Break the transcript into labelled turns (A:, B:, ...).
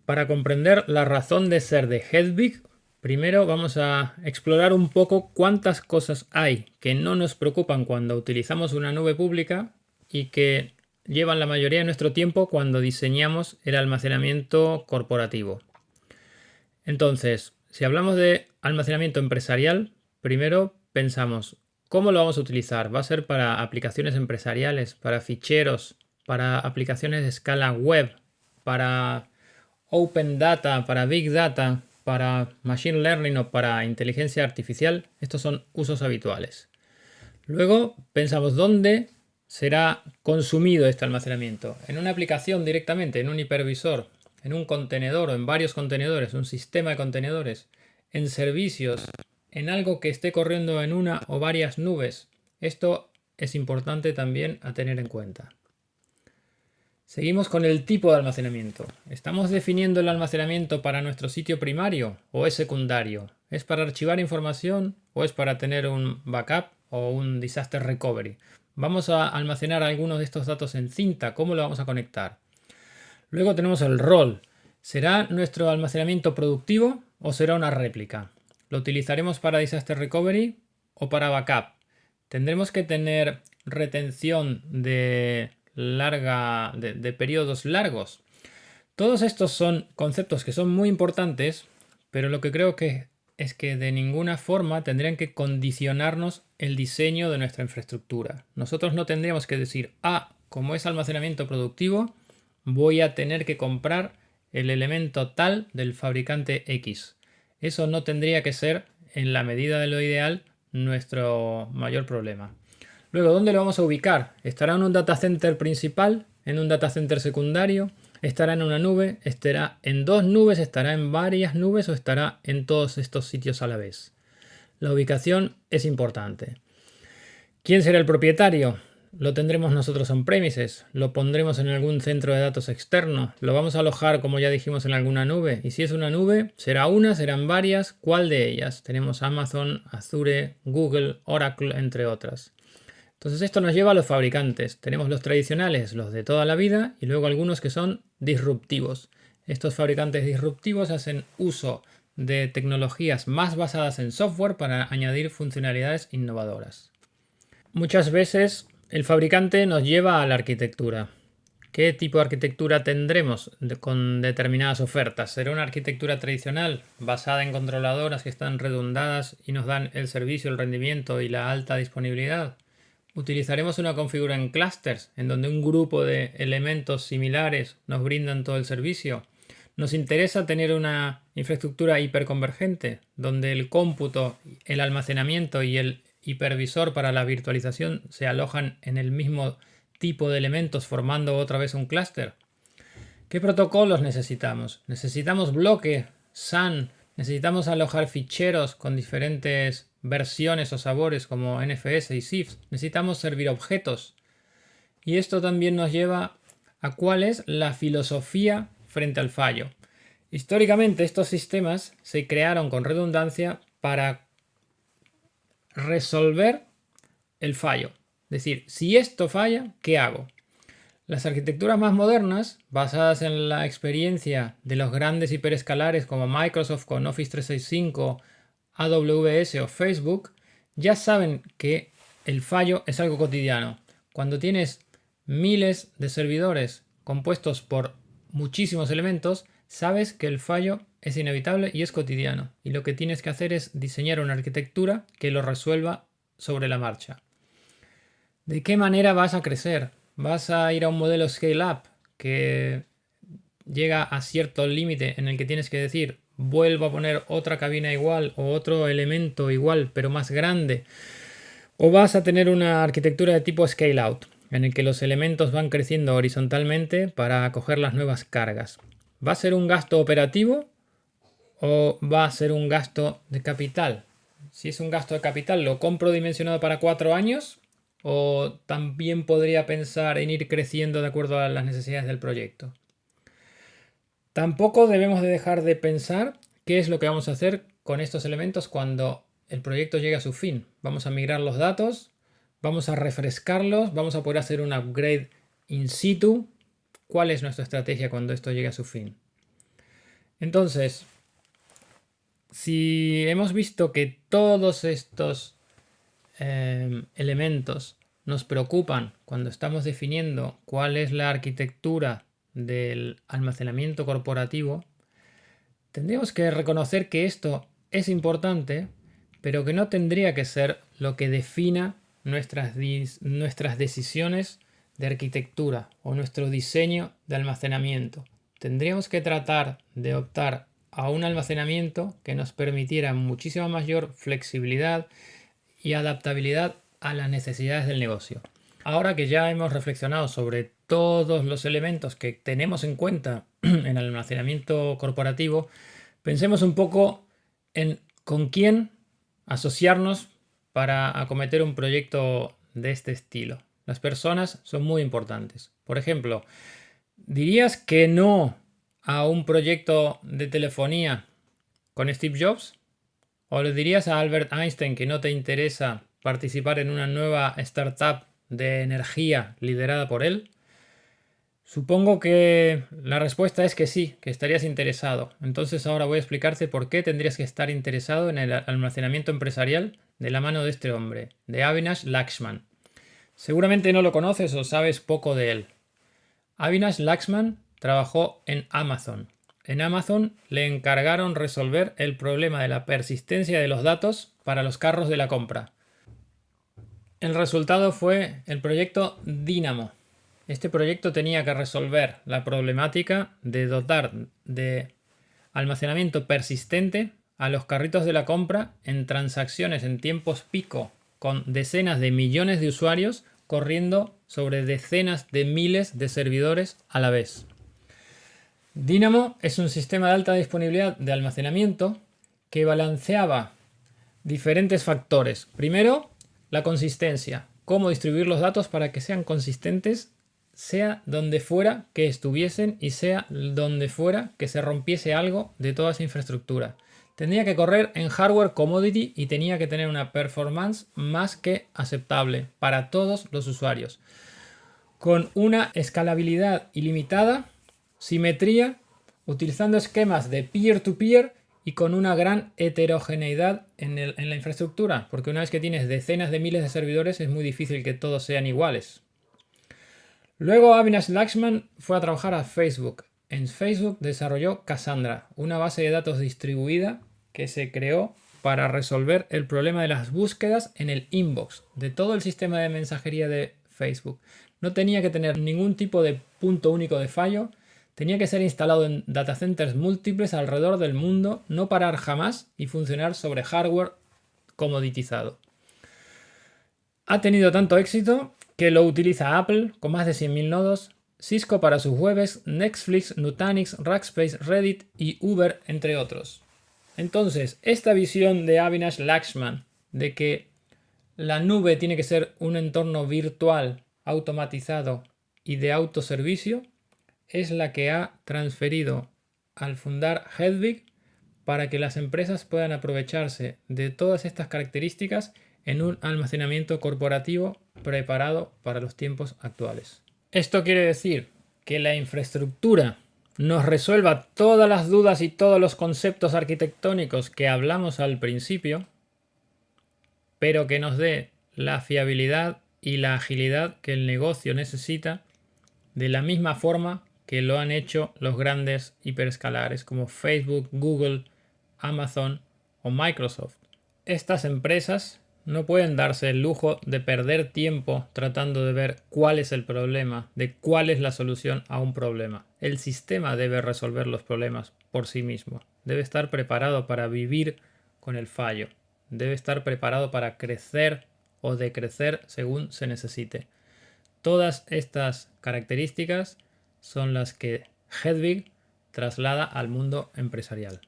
A: Para comprender la razón de ser de Hedvig, primero vamos a explorar un poco cuántas cosas hay que no nos preocupan cuando utilizamos una nube pública y que llevan la mayoría de nuestro tiempo cuando diseñamos el almacenamiento corporativo. Entonces, si hablamos de almacenamiento empresarial, primero pensamos, ¿cómo lo vamos a utilizar? ¿Va a ser para aplicaciones empresariales, para ficheros, para aplicaciones de escala web, para Open Data, para Big Data, para Machine Learning o para inteligencia artificial? Estos son usos habituales. Luego pensamos dónde será consumido este almacenamiento. En una aplicación directamente, en un hipervisor, en un contenedor o en varios contenedores, un sistema de contenedores, en servicios, en algo que esté corriendo en una o varias nubes. Esto es importante también a tener en cuenta. Seguimos con el tipo de almacenamiento. ¿Estamos definiendo el almacenamiento para nuestro sitio primario o es secundario? ¿Es para archivar información o es para tener un backup o un disaster recovery? Vamos a almacenar algunos de estos datos en cinta. ¿Cómo lo vamos a conectar? Luego tenemos el rol. ¿Será nuestro almacenamiento productivo o será una réplica? ¿Lo utilizaremos para disaster recovery o para backup? ¿Tendremos que tener retención de periodos largos? Todos estos son conceptos que son muy importantes, pero lo que creo que es que de ninguna forma tendrían que condicionarnos el diseño de nuestra infraestructura. Nosotros no tendríamos que decir, como es almacenamiento productivo, voy a tener que comprar el elemento tal del fabricante X. Eso no tendría que ser, en la medida de lo ideal, nuestro mayor problema. Luego, ¿dónde lo vamos a ubicar? ¿Estará en un data center principal? ¿En un data center secundario? ¿Estará en una nube? ¿Estará en dos nubes? ¿Estará en varias nubes? ¿O estará en todos estos sitios a la vez? La ubicación es importante. ¿Quién será el propietario? ¿Lo tendremos nosotros on-premises? ¿Lo pondremos en algún centro de datos externo? ¿Lo vamos a alojar, como ya dijimos, en alguna nube? Y si es una nube, ¿será una? ¿Serán varias? ¿Cuál de ellas? Tenemos Amazon, Azure, Google, Oracle, entre otras. Entonces esto nos lleva a los fabricantes. Tenemos los tradicionales, los de toda la vida, y luego algunos que son disruptivos. Estos fabricantes disruptivos hacen uso de tecnologías más basadas en software para añadir funcionalidades innovadoras. Muchas veces el fabricante nos lleva a la arquitectura. ¿Qué tipo de arquitectura tendremos con determinadas ofertas? ¿Será una arquitectura tradicional basada en controladoras que están redundadas y nos dan el servicio, el rendimiento y la alta disponibilidad? ¿Utilizaremos una configuración en clusters en donde un grupo de elementos similares nos brindan todo el servicio? ¿Nos interesa tener una infraestructura hiperconvergente donde el cómputo, el almacenamiento y el hipervisor para la virtualización se alojan en el mismo tipo de elementos formando otra vez un clúster? ¿Qué protocolos necesitamos? ¿Necesitamos bloque, SAN? ¿Necesitamos alojar ficheros con diferentes versiones o sabores como NFS y CIFS? ¿Necesitamos servir objetos? Y esto también nos lleva a cuál es la filosofía frente al fallo. Históricamente estos sistemas se crearon con redundancia para resolver el fallo. Es decir, si esto falla, ¿qué hago? Las arquitecturas más modernas, basadas en la experiencia de los grandes hiperescalares como Microsoft con Office 365, AWS o Facebook, ya saben que el fallo es algo cotidiano. Cuando tienes miles de servidores compuestos por muchísimos elementos, sabes que el fallo es inevitable y es cotidiano. Y lo que tienes que hacer es diseñar una arquitectura que lo resuelva sobre la marcha. ¿De qué manera vas a crecer? ¿Vas a ir a un modelo scale-up que llega a cierto límite en el que tienes que decir vuelvo a poner otra cabina igual o otro elemento igual pero más grande? ¿O vas a tener una arquitectura de tipo scale-out en el que los elementos van creciendo horizontalmente para acoger las nuevas cargas? ¿Va a ser un gasto operativo o va a ser un gasto de capital? Si es un gasto de capital, ¿lo compro dimensionado para 4 años? ¿O también podría pensar en ir creciendo de acuerdo a las necesidades del proyecto? Tampoco debemos de dejar de pensar qué es lo que vamos a hacer con estos elementos cuando el proyecto llegue a su fin. Vamos a migrar los datos, vamos a refrescarlos, vamos a poder hacer un upgrade in situ. ¿Cuál es nuestra estrategia cuando esto llegue a su fin? Entonces, si hemos visto que todos estos elementos nos preocupan cuando estamos definiendo cuál es la arquitectura del almacenamiento corporativo, tendríamos que reconocer que esto es importante, pero que no tendría que ser lo que defina nuestras decisiones de arquitectura o nuestro diseño de almacenamiento. Tendríamos que tratar de optar a un almacenamiento que nos permitiera muchísima mayor flexibilidad y adaptabilidad a las necesidades del negocio. Ahora que ya hemos reflexionado sobre todos los elementos que tenemos en cuenta en el almacenamiento corporativo, pensemos un poco en con quién asociarnos para acometer un proyecto de este estilo. Las personas son muy importantes. Por ejemplo, ¿dirías que no a un proyecto de telefonía con Steve Jobs? ¿O le dirías a Albert Einstein que no te interesa participar en una nueva startup de energía liderada por él? Supongo que la respuesta es que sí, que estarías interesado. Entonces ahora voy a explicarte por qué tendrías que estar interesado en el almacenamiento empresarial de la mano de este hombre, de Avinash Lakshman. Seguramente no lo conoces o sabes poco de él. Avinash Lakshman trabajó en Amazon. En Amazon le encargaron resolver el problema de la persistencia de los datos para los carros de la compra. El resultado fue el proyecto Dynamo. Este proyecto tenía que resolver la problemática de dotar de almacenamiento persistente a los carritos de la compra en transacciones en tiempos pico con decenas de millones de usuarios corriendo sobre decenas de miles de servidores a la vez. Dynamo es un sistema de alta disponibilidad de almacenamiento que balanceaba diferentes factores. Primero, la consistencia. Cómo distribuir los datos para que sean consistentes, sea donde fuera que estuviesen y sea donde fuera que se rompiese algo de toda esa infraestructura. Tendría que correr en hardware commodity y tenía que tener una performance más que aceptable para todos los usuarios. Con una escalabilidad ilimitada, simetría, utilizando esquemas de peer-to-peer y con una gran heterogeneidad en la infraestructura, porque una vez que tienes decenas de miles de servidores es muy difícil que todos sean iguales. Luego Avinash Lakshman fue a trabajar a Facebook. En Facebook desarrolló Cassandra, una base de datos distribuida que se creó para resolver el problema de las búsquedas en el inbox de todo el sistema de mensajería de Facebook. No tenía que tener ningún tipo de punto único de fallo, tenía que ser instalado en datacenters múltiples alrededor del mundo, no parar jamás y funcionar sobre hardware comoditizado. Ha tenido tanto éxito que lo utiliza Apple con más de 100.000 nodos, Cisco para sus webs, Netflix, Nutanix, Rackspace, Reddit y Uber, entre otros. Entonces, esta visión de Avinash Lakshman de que la nube tiene que ser un entorno virtual, automatizado y de autoservicio es la que ha transferido al fundar Hedvig para que las empresas puedan aprovecharse de todas estas características en un almacenamiento corporativo preparado para los tiempos actuales. Esto quiere decir que la infraestructura nos resuelva todas las dudas y todos los conceptos arquitectónicos que hablamos al principio, pero que nos dé la fiabilidad y la agilidad que el negocio necesita de la misma forma que lo han hecho los grandes hiperescalares como Facebook, Google, Amazon o Microsoft. Estas empresas no pueden darse el lujo de perder tiempo tratando de ver cuál es el problema, de cuál es la solución a un problema. El sistema debe resolver los problemas por sí mismo. Debe estar preparado para vivir con el fallo. Debe estar preparado para crecer o decrecer según se necesite. Todas estas características son las que Hedvig traslada al mundo empresarial.